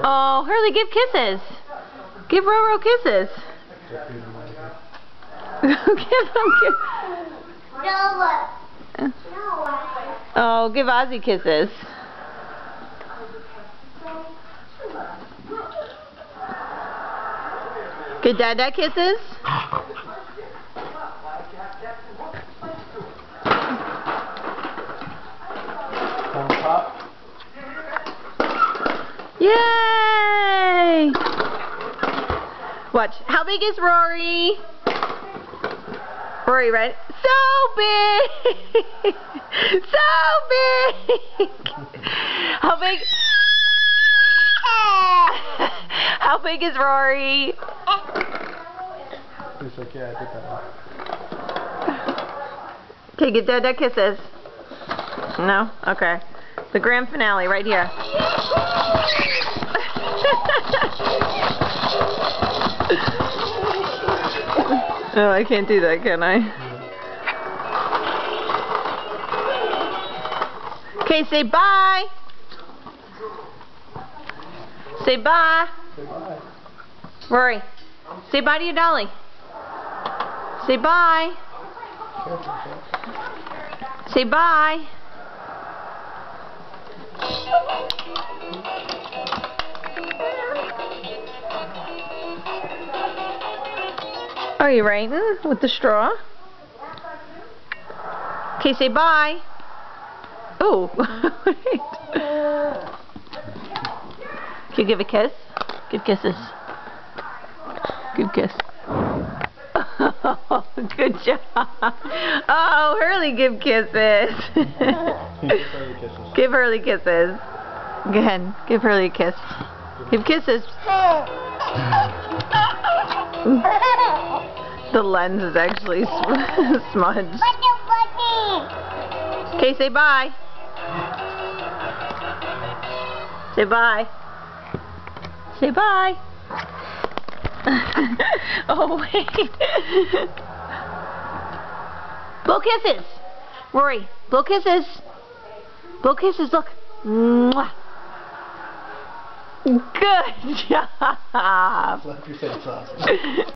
Oh, Hurley, give kisses. Give Roro kisses. Give him kisses. Oh, give Ozzy kisses. Give Dada kisses. Yay! Watch. How big is Rory? Rory, right? So big! So big! How big? How big is Rory? It's okay, I did that one. Okay, get Dada kisses. No? Okay. The grand finale right here. Oh, I can't do that, can I? Okay, say bye. Say bye. Say bye. Rory, say bye to your dolly. Say bye. Say bye. Are you writing with the straw? Okay, say bye. Oh, wait. Can you give a kiss? Give kisses. Give kiss. Oh, good job. Oh, Hurley, give kisses. Give Hurley kisses. Go ahead, give Hurley a kiss. Give kisses. The lens is actually smudged. Okay, say bye. Say bye. Say bye. Oh, wait. Blow kisses. Rory, blow kisses. Blow kisses, look. Mwah. Good job. Slap your face off.